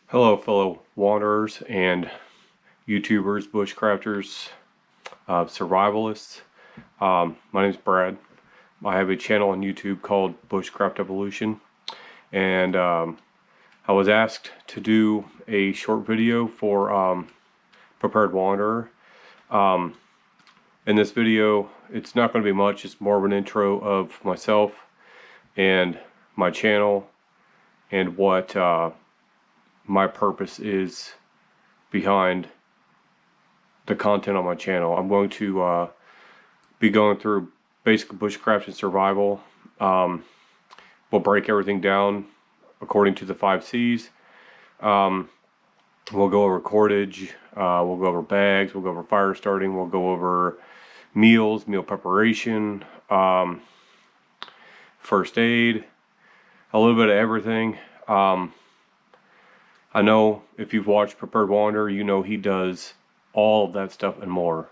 Hello fellow wanderers and YouTubers, bushcrafters, survivalists. My name is Brad. I have a channel on YouTube called Bushcraft Evolution, and I was asked to do a short video for Prepared Wanderer. In this video, it's not going to be much. It's more of an intro of myself and my channel and what my purpose is behind the content on my channel. I'm going to be going through basic bushcraft and survival. We'll break everything down according to the 5 C's. We'll go over cordage, we'll go over bags, we'll go over fire starting, we'll go over meals, meal preparation, first aid, a little bit of everything. I know if you've watched Prepared Wanderer, you know he does all of that stuff and more.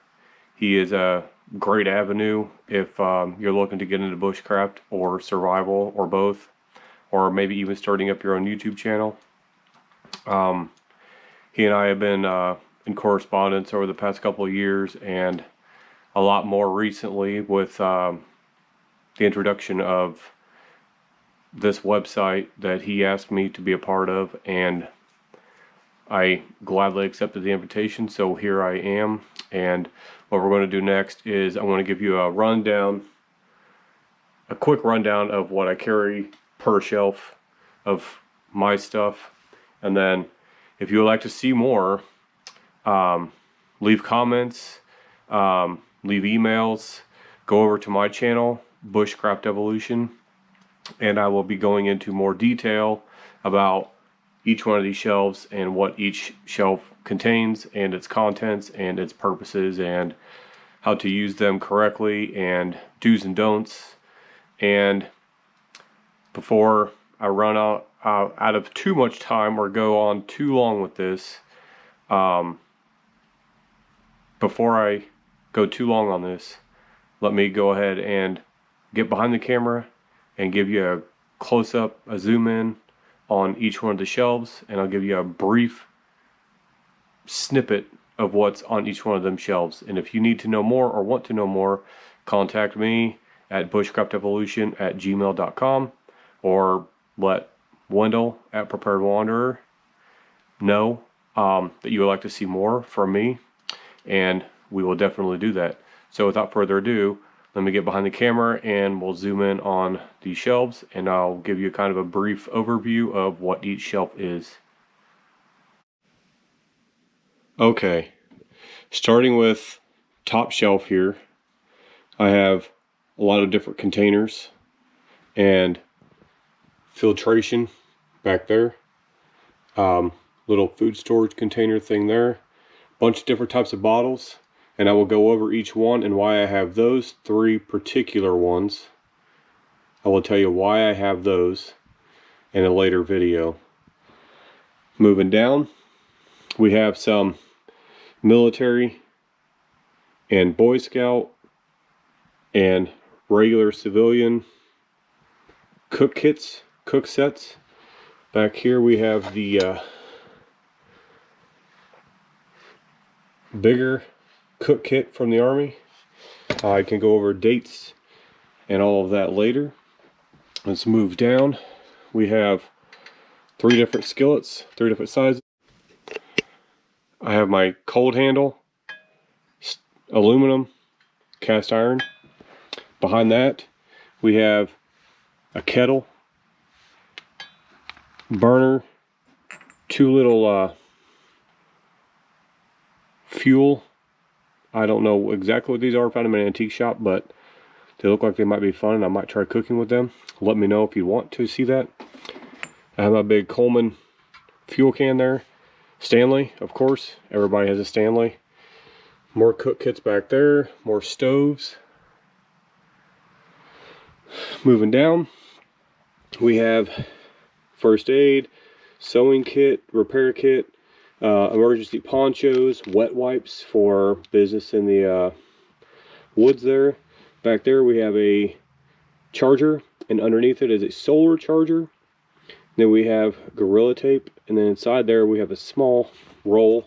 He is a great avenue if you're looking to get into bushcraft or survival or both, or maybe even starting up your own YouTube channel. He and I have been in correspondence over the past couple of years, and a lot more recently with the introduction of this website that he asked me to be a part of, and I gladly accepted the invitation, so here I am. And what we're going to do next is I'm going to give you a quick rundown of what I carry per shelf of my stuff. And then if you would like to see more, leave comments, leave emails, go over to my channel, Bushcraft Evolution, and I will be going into more detail about each one of these shelves and what each shelf contains and its contents and its purposes and how to use them correctly and do's and don'ts. And before I run out of too much time or go on too long with this, before I go too long on this, let me go ahead and get behind the camera and give you a close-up, a zoom in on each one of the shelves, and I'll give you a brief snippet of what's on each one of them shelves. And if you need to know more or want to know more, contact me at bushcraftevolution@gmail.com, or let Wendell at Prepared Wanderer know that you would like to see more from me, and we will definitely do that. So without further ado, let me get behind the camera and we'll zoom in on these shelves, and I'll give you kind of a brief overview of what each shelf is. Okay, starting with top shelf here, I have a lot of different containers and filtration back there. Little food storage container thing there. Bunch of different types of bottles. And I will go over each one and why I have those 3 particular ones. I will tell you why I have those in a later video. Moving down, we have some military and Boy Scout and regular civilian cook kits, cook sets. Back here we have the bigger cook kit from the Army. I can go over dates and all of that later. Let's move down. We have 3 different skillets, 3 different sizes. I have my cold handle, aluminum, cast iron. Behind that we have a kettle, burner, 2 little fuel. I don't know exactly what these are. I found them in an antique shop, but they look like they might be fun, and I might try cooking with them. Let me know if you want to see that. I have my big Coleman fuel can there. Stanley, of course. Everybody has a Stanley. More cook kits back there. More stoves. Moving down, we have first aid, sewing kit, repair kit, emergency ponchos, wet wipes for business in the woods there. Back there we have a charger, and underneath it is a solar charger. Then we have Gorilla Tape, and then inside there we have a small roll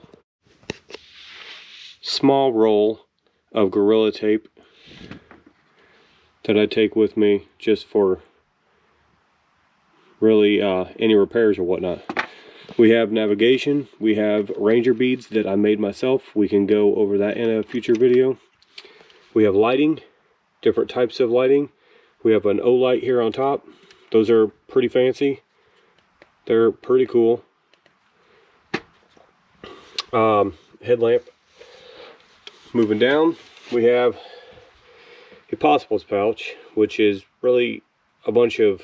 of Gorilla Tape that I take with me just for really any repairs or whatnot. We have navigation, we have Ranger beads that I made myself. We can go over that in a future video. We have lighting, different types of lighting. We have an O light here on top. Those are pretty fancy. They're pretty cool. Headlamp. Moving down, we have a possibles pouch, which is really a bunch of,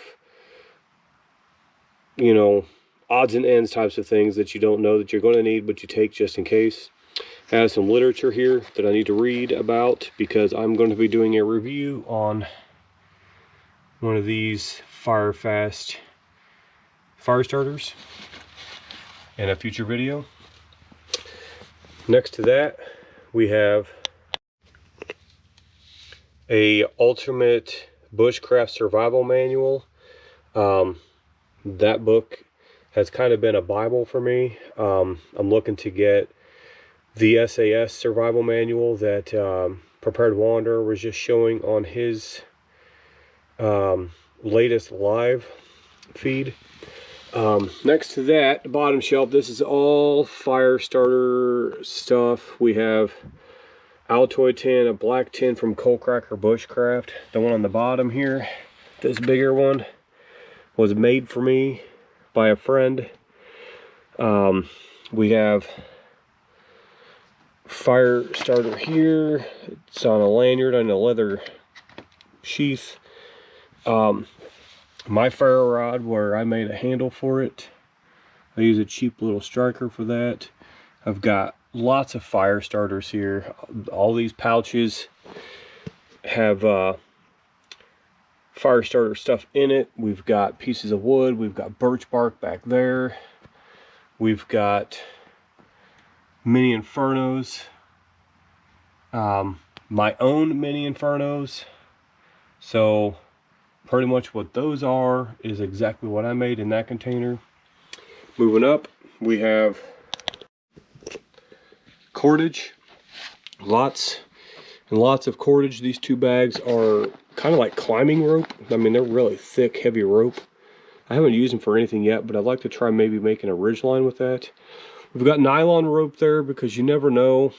you know, odds and ends types of things that you don't know that you're going to need, but you take just in case. It has some literature here that I need to read about because I'm going to be doing a review on one of these fast fire starters in a future video. Next to that, we have a ultimate bushcraft survival manual. That book has kind of been a Bible for me. I'm looking to get the SAS survival manual that Prepared Wanderer was just showing on his latest live feed. Next to that, the bottom shelf, this is all fire starter stuff. We have Altoid tin, a black tin from Coal Cracker Bushcraft. The one on the bottom here, this bigger one, was made for me by a friend. We have fire starter here. It's on a lanyard and a leather sheath. My ferro rod, where I made a handle for it. I use a cheap little striker for that. I've got lots of fire starters here. All these pouches have fire starter stuff in it. We've got pieces of wood. We've got birch bark back there. We've got mini infernos. My own mini infernos. So pretty much what those are is exactly what I made in that container. Moving up, we have cordage. Lots and lots of cordage. These two bags are kind of like climbing rope. I mean, they're really thick, heavy rope. I haven't used them for anything yet, but I'd like to try maybe making a ridgeline with that. We've got nylon rope there because you never know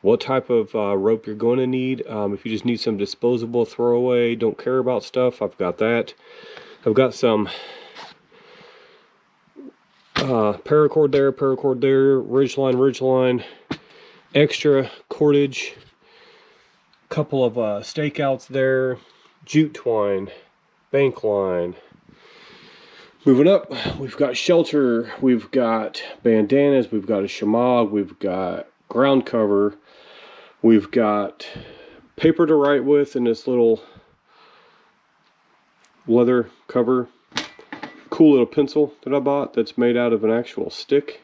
what type of rope you're going to need. If you just need some disposable throwaway, don't care about stuff, I've got that. I've got some paracord there, ridgeline, extra cordage, couple of stakeouts there, jute twine, bank line. Moving up, we've got shelter, we've got bandanas, we've got a shamag, we've got ground cover, we've got paper to write with in this little leather cover. Cool little pencil that I bought that's made out of an actual stick.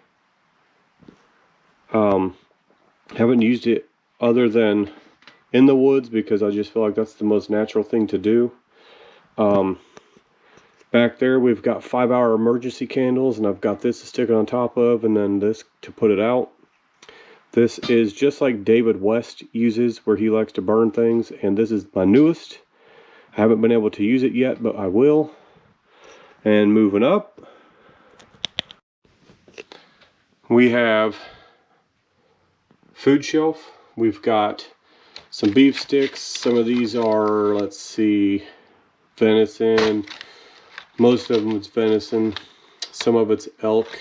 Haven't used it other than in the woods because I just feel like that's the most natural thing to do. Back there we've got 5-hour emergency candles, and I've got this to stick it on top of, and then this to put it out. This is just like David West uses, where he likes to burn things, and this is my newest. I haven't been able to use it yet, but I will. And moving up, we have food shelf. We've got some beef sticks. Some of these are, let's see, venison. Most of them is venison. Some of it's elk.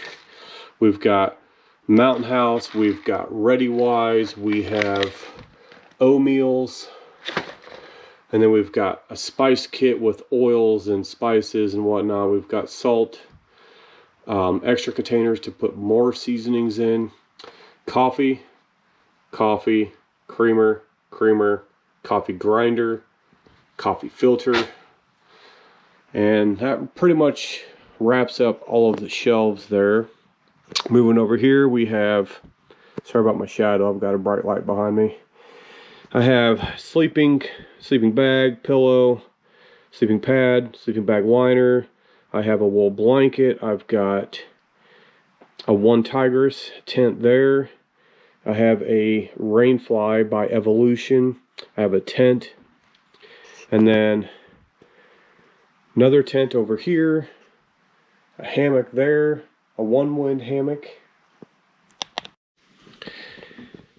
We've got Mountain House. We've got Ready Wise. We have O-meals. And then we've got a spice kit with oils and spices and whatnot. We've got salt, extra containers to put more seasonings in, coffee, creamer, coffee grinder, coffee filter. And that pretty much wraps up all of the shelves there. Moving over here, we have, sorry about my shadow, I've got a bright light behind me. I have sleeping bag, pillow, sleeping pad, sleeping bag liner. I have a wool blanket. I've got a One Tigress tent there. I have a Rainfly by Evolution. I have a tent. And then another tent over here. A hammock there. A One Wind hammock.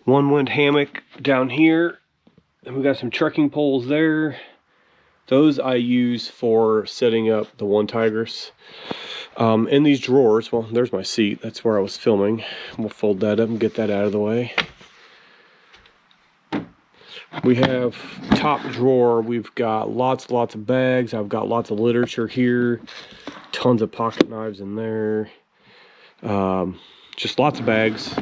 One Wind hammock down here. And we got some trekking poles there. Those I use for setting up the One Tigress. In these drawers, well, there's my seat. That's where I was filming. We'll fold that up and get that out of the way. We have top drawer. We've got lots of bags. I've got lots of literature here. Tons of pocket knives in there. Just lots of bags.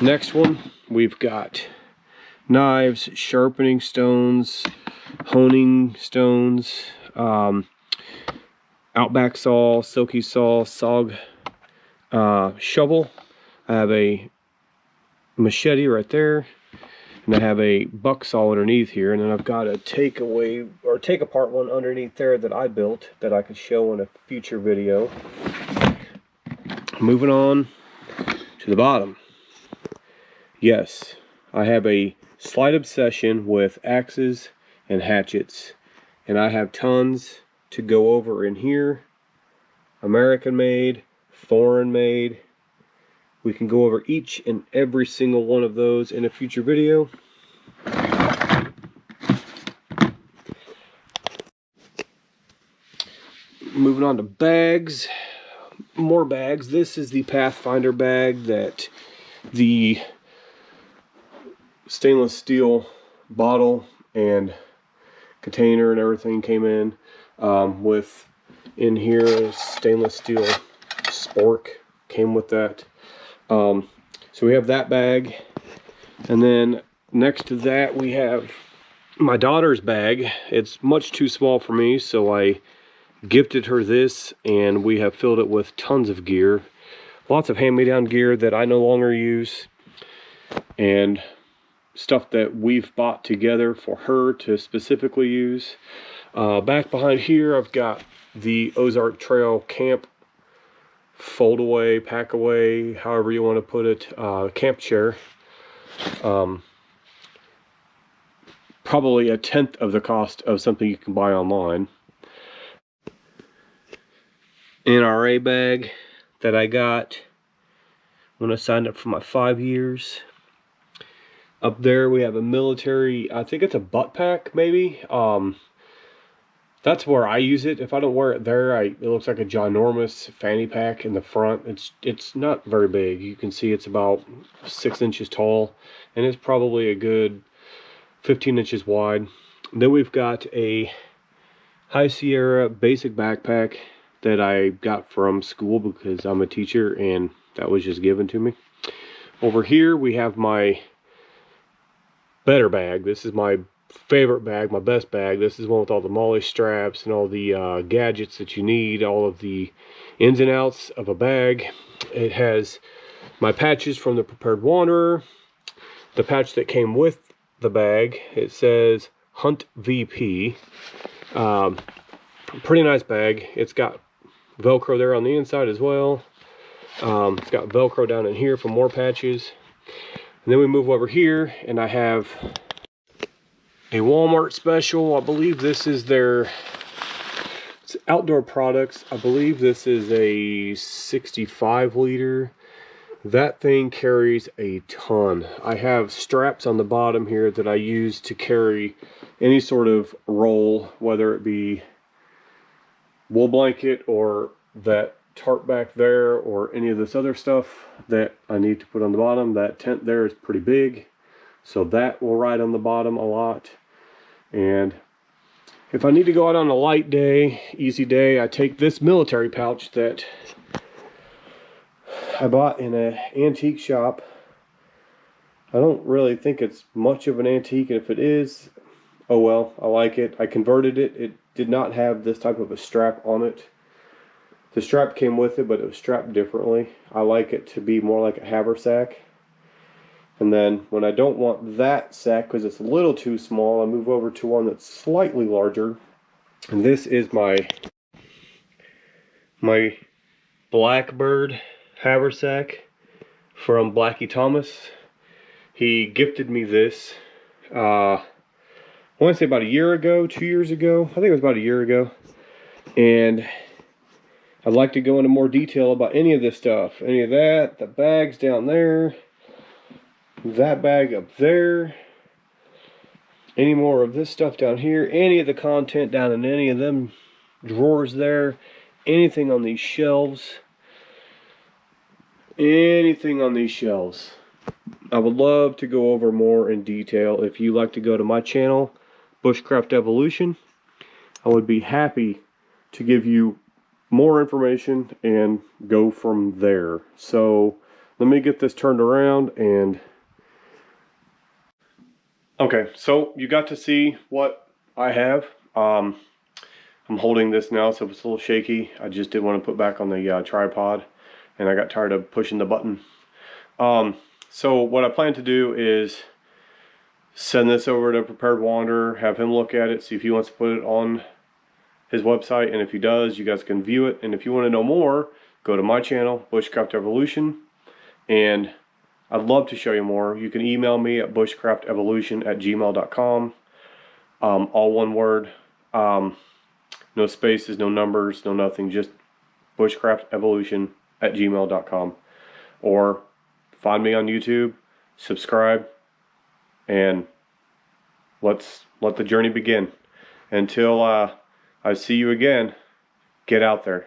Next one, we've got knives, sharpening stones, honing stones, Outback saw, silky saw, sog shovel. I have a machete right there, and I have a buck saw underneath here, and then I've got a take apart one underneath there that I built that I could show in a future video. Moving on to the bottom. Yes, I have a slight obsession with axes and hatchets, and I have tons to go over in here. American made, foreign made. We can go over each and every single one of those in a future video. Moving on to bags. More bags. This is the Pathfinder bag that the stainless steel bottle and container and everything came in with. In here is stainless steel spork, came with that. So we have that bag, and then next to that we have my daughter's bag. It's much too small for me, so I gifted her this, and we have filled it with tons of gear. Lots of hand-me-down gear that I no longer use, and stuff that we've bought together for her to specifically use. Back behind here I've got the Ozark Trail camp fold away, pack away, however you want to put it, camp chair. Probably 1/10 of the cost of something you can buy online. NRA bag that I got when I signed up for my 5 years. Up there we have a military, I think it's a butt pack maybe. That's where I use it. If I don't wear it there, it looks like a ginormous fanny pack in the front. It's not very big. You can see it's about 6 inches tall, and it's probably a good 15 inches wide. Then we've got a High Sierra basic backpack that I got from school because I'm a teacher, and that was just given to me. Over here we have my better bag. This is my favorite bag, my best bag. This is one with all the MOLLE straps and all the gadgets that you need, all of the ins and outs of a bag. It has my patches from the Prepared Wanderer, the patch that came with the bag. It says Hunt VP. Pretty nice bag. It's got Velcro there on the inside as well. It's got Velcro down in here for more patches. And then we move over here, and I have a Walmart special. I believe this is their outdoor products. I believe this is a 65 liter. That thing carries a ton. I have straps on the bottom here that I use to carry any sort of roll, whether it be wool blanket or that tarp back there or any of this other stuff that I need to put on the bottom. That tent there is pretty big, so that will ride on the bottom a lot. And if I need to go out on a light day, easy day, I take this military pouch that I bought in an antique shop. I don't really think it's much of an antique, and if it is, oh well, I like it. I converted it. It did not have this type of a strap on it. The strap came with it, but it was strapped differently. I like it to be more like a haversack. And then when I don't want that sack because it's a little too small, I move over to one that's slightly larger. And this is my My Blackbird haversack from Blackie Thomas. He gifted me this, I want to say about a year ago, 2 years ago. I think it was about a year ago. And I'd like to go into more detail about any of this stuff. Any of that, the bags down there, that bag up there, any more of this stuff down here, any of the content down in any of them drawers there, anything on these shelves, anything on these shelves. I would love to go over more in detail. If you like to go to my channel, Bushcraft Evolution, I would be happy to give you more information and go from there. So let me get this turned around and okay, so you got to see what I have. I'm holding this now, so it's a little shaky. I just didn't want to put back on the tripod, and I got tired of pushing the button. So what I plan to do is send this over to Prepared Wanderer, have him look at it, see if he wants to put it on his website, and if he does, you guys can view it. And if you want to know more, go to my channel, Bushcraft Evolution, and I'd love to show you more. You can email me at bushcraftevolution@gmail.com. All one word. No spaces, no numbers, no nothing. Just bushcraftevolution@gmail.com. Or find me on YouTube, subscribe, and let the journey begin. Until I see you again, get out there.